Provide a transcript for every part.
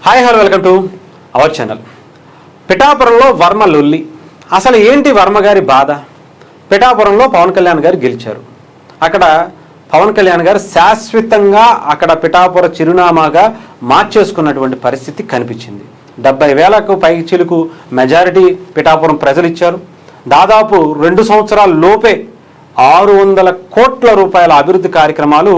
Hi hello welcome to our channel. పిఠాపురంలో వర్మ లొల్లి. అసలు ఏంటి వర్మ గారి బాధ? పిఠాపురంలో పవన్ కళ్యాణ్ గారు గెలిచారు. అక్కడ పవన్ కళ్యాణ్ గారు శాశ్వతంగా అక్కడ పిఠాపుర చిరునామాగా మార్చేసుకున్నటువంటి పరిస్థితి కనిపించింది. 70,000కు పైచిలుకు మెజారిటీ పిఠాపురం ప్రజలు ఇచ్చారు. దాదాపు 2 సంవత్సరాల లోపే 600 కోట్ల రూపాయల అభివృద్ధి కార్యక్రమాలు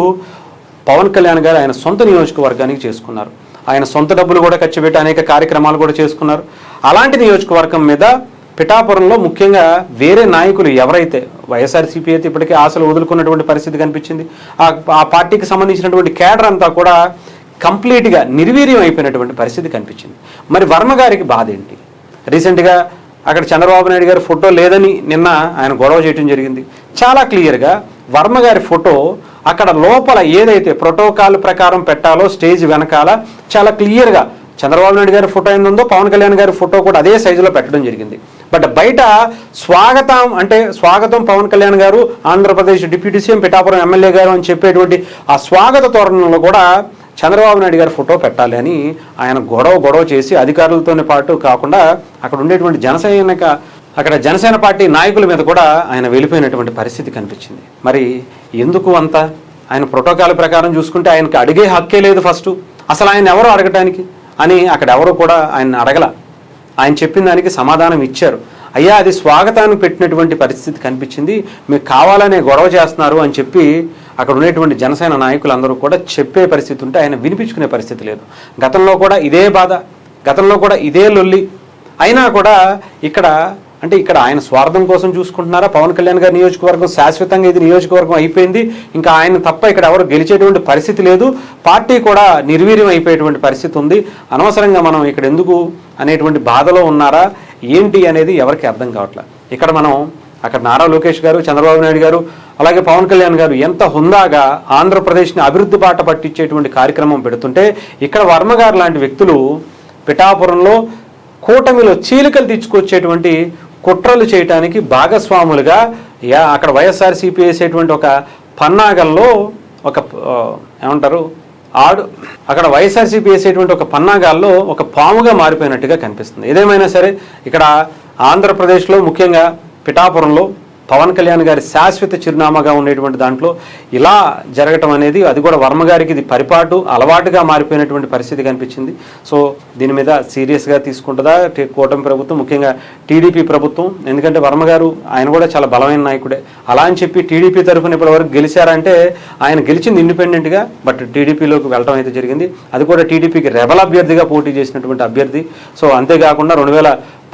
పవన్ కళ్యాణ్ గారు ఆయన సొంత నియోజకవర్గానికి చేసుకున్నారు. ఆయన సొంత డబ్బులు కూడా ఖర్చు పెట్టి అనేక కార్యక్రమాలు కూడా చేసుకున్నారు. అలాంటి నియోజకవర్గం మీద పిఠాపురంలో ముఖ్యంగా వేరే నాయకులు ఎవరైతే వైఎస్ఆర్సీపీ అయితే ఇప్పటికే ఆశలు వదులుకున్నటువంటి పరిస్థితి కనిపించింది. ఆ పార్టీకి సంబంధించినటువంటి కేడర్ అంతా కూడా కంప్లీట్గా నిర్వీర్యం అయిపోయినటువంటి పరిస్థితి కనిపించింది. మరి వర్మ గారికి బాధ ఏంటి? రీసెంట్గా అక్కడ చంద్రబాబు నాయుడు గారి ఫోటో లేదని నిన్న ఆయన గొడవ చేయడం జరిగింది. చాలా క్లియర్గా వర్మ గారి ఫోటో అక్కడ లోపల ఏదైతే ప్రోటోకాల్ ప్రకారం పెట్టాలో స్టేజ్ వెనకాల చాలా క్లియర్గా చంద్రబాబు నాయుడు గారి ఫోటో ఏందో పవన్ కళ్యాణ్ గారి ఫోటో కూడా అదే సైజులో పెట్టడం జరిగింది. బట్ బయట స్వాగతం పవన్ కళ్యాణ్ గారు Andhra Pradesh deputy CM Pithapuram MLA గారు అని చెప్పేటువంటి ఆ స్వాగత తోరణంలో కూడా చంద్రబాబు నాయుడు గారి ఫోటో పెట్టాలి అని ఆయన గొడవ చేసి అధికారులతోనే పాటు కాకుండా అక్కడ ఉండేటువంటి జనసేన పార్టీ నాయకుల మీద కూడా ఆయన వెళ్ళిపోయినటువంటి పరిస్థితి కనిపించింది. మరి ఎందుకు అంత? ఆయన ప్రోటోకాల్ ప్రకారం చూసుకుంటే ఆయనకి అడిగే హక్కే లేదు. ఫస్ట్ అసలు ఆయన ఎవరో అడగటానికి అని అక్కడ ఎవరో కూడా ఆయన అడగల. ఆయన చెప్పిన దానికి సమాధానం ఇచ్చారు. అయ్యా అది స్వాగతాన్ని పెట్టినటువంటి పరిస్థితి కనిపించింది, మీకు కావాలనే గొడవ చేస్తున్నారు అని చెప్పి అక్కడ ఉండేటువంటి జనసేన నాయకులందరూ కూడా చెప్పే పరిస్థితి ఉంటే ఆయన వినిపించుకునే పరిస్థితి లేదు. గతంలో కూడా ఇదే బాధ, గతంలో కూడా ఇదే లొల్లి. అయినా కూడా ఇక్కడ ఆయన స్వార్థం కోసం చూసుకుంటున్నారా? పవన్ కళ్యాణ్ గారి నియోజకవర్గం శాశ్వతంగా ఇది నియోజకవర్గం అయిపోయింది, ఇంకా ఆయన తప్ప ఇక్కడ ఎవరు గెలిచేటువంటి పరిస్థితి లేదు, పార్టీ కూడా నిర్వీర్యం అయిపోయేటువంటి పరిస్థితి ఉంది, అనవసరంగా మనం ఇక్కడ ఎందుకు అనేటువంటి బాధలో ఉన్నారా ఏంటి అనేది ఎవరికి అర్థం కావట్లేదు. ఇక్కడ మనం అక్కడ నారా లోకేష్ గారు, చంద్రబాబు నాయుడు గారు, అలాగే పవన్ కళ్యాణ్ గారు ఎంత హుందాగా ఆంధ్రప్రదేశ్ని అభివృద్ధి బాట పట్టించేటువంటి కార్యక్రమం పెడుతుంటే ఇక్కడ వర్మ గారు లాంటి వ్యక్తులు పిఠాపురంలో కూటమిలో చీలికలు తెచ్చుకొచ్చేటువంటి కుట్రలు చేయడానికి భాగస్వాములుగా అక్కడ వైఎస్ఆర్సీపీ వేసేటువంటి ఒక పన్నాగల్లో అక్కడ వైఎస్ఆర్సీపీ వేసేటువంటి ఒక పన్నాగాల్లో ఒక పాముగా మారిపోయినట్టుగా కనిపిస్తుంది. ఏదేమైనా సరే ఇక్కడ ఆంధ్రప్రదేశ్లో ముఖ్యంగా పిఠాపురంలో పవన్ కళ్యాణ్ గారి శాశ్వత చిరునామాగా ఉండేటువంటి దాంట్లో ఇలా జరగటం అనేది అది కూడా వర్మ గారికి ఇది పరిపాటు అలవాటుగా మారిపోయినటువంటి పరిస్థితి కనిపించింది. సో దీని మీద సీరియస్గా తీసుకుంటుందా కూటమి ప్రభుత్వం, ముఖ్యంగా టీడీపీ ప్రభుత్వం? ఎందుకంటే వర్మ గారు ఆయన కూడా చాలా బలమైన నాయకుడే. అలా అని చెప్పి టీడీపీ తరఫున ఇప్పటివరకు గెలిచారంటే ఆయన గెలిచింది ఇండిపెండెంట్గా, బట్ టీడీపీలోకి వెళ్ళడం అయితే జరిగింది. అది కూడా టీడీపీకి రెబల్ అభ్యర్థిగా పోటీ చేసినటువంటి అభ్యర్థి. సో అంతేకాకుండా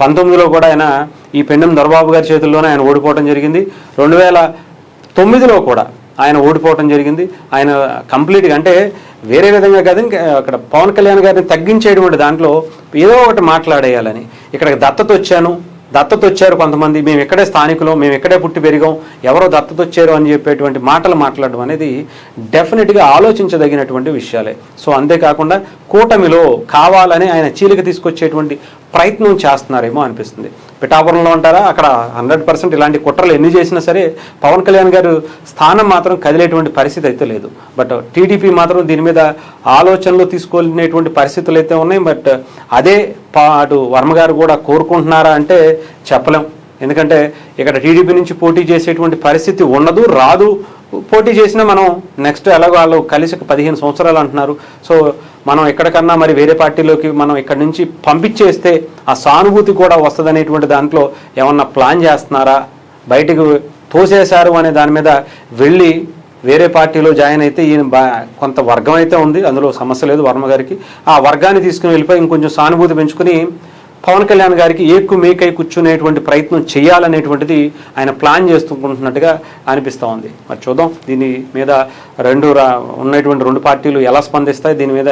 2019లో కూడా ఆయన ఈ పెండెం దొరబాబు గారి చేతుల్లోనే ఆయన ఓడిపోవడం జరిగింది. 2009లో కూడా ఆయన ఓడిపోవడం జరిగింది. ఆయన కంప్లీట్గా అంటే వేరే విధంగా కాదు, అక్కడ పవన్ కళ్యాణ్ గారిని తగ్గించేటువంటి దాంట్లో ఏదో ఒకటి మాట్లాడేయాలని ఇక్కడ దత్తత వచ్చారు కొంతమంది, మేము ఇక్కడే స్థానికులు, మేము ఇక్కడే పుట్టి పెరిగాం, ఎవరో దత్తత వచ్చారు అని చెప్పేటువంటి మాటలు మాట్లాడడం అనేది డెఫినెట్గా ఆలోచించదగినటువంటి విషయాలే. సో అంతేకాకుండా కూటమిలో కావాలని ఆయన చీలిక తీసుకొచ్చేటువంటి ప్రయత్నం చేస్తున్నారేమో అనిపిస్తుంది. పిఠాపురంలో అంటారా, అక్కడ 100% ఇలాంటి కుట్రలు ఎన్ని చేసినా సరే పవన్ కళ్యాణ్ గారు స్థానం మాత్రం కదిలేటువంటి పరిస్థితి అయితే లేదు. బట్ టీడీపీ మాత్రం దీని మీద ఆలోచనలు తీసుకునేటువంటి పరిస్థితులు అయితే ఉన్నాయి. బట్ అదే అటు వర్మ గారు కూడా కోరుకుంటున్నారా అంటే చెప్పలేం. ఎందుకంటే ఇక్కడ టీడీపీ నుంచి పోటీ చేసేటువంటి పరిస్థితి ఉండదు, రాదు. పోటీ చేసినా మనం నెక్స్ట్ ఎలాగో వాళ్ళు కలిసి 15 సంవత్సరాలు అంటున్నారు. సో మనం ఎక్కడికన్నా మరి వేరే పార్టీలోకి మనం ఇక్కడ నుంచి పంపించేస్తే ఆ సానుభూతి కూడా వస్తుంది అనేటువంటి దాంట్లో ఏమన్నా ప్లాన్ చేస్తున్నారా? బయటకు తోసేశారు అనే దాని మీద వెళ్ళి వేరే పార్టీలో జాయిన్ అయితే ఈయన కొంత వర్గం అయితే ఉంది, అందులో సమస్య లేదు వర్మ గారికి. ఆ వర్గాన్ని తీసుకుని వెళ్ళిపోయి ఇంకొంచెం సానుభూతి పెంచుకుని పవన్ కళ్యాణ్ గారికి మేకై కూర్చునేటువంటి ప్రయత్నం చేయాలనేటువంటిది ఆయన ప్లాన్ చేస్తున్నట్టుగా అనిపిస్తూ ఉంది. మరి చూద్దాం దీని మీద ఉన్నటువంటి రెండు పార్టీలు ఎలా స్పందిస్తాయి, దీని మీద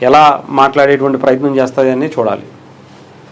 ఎలా మాట్లాడేటువంటి ప్రయత్నం చేస్తాయి అని చూడాలి.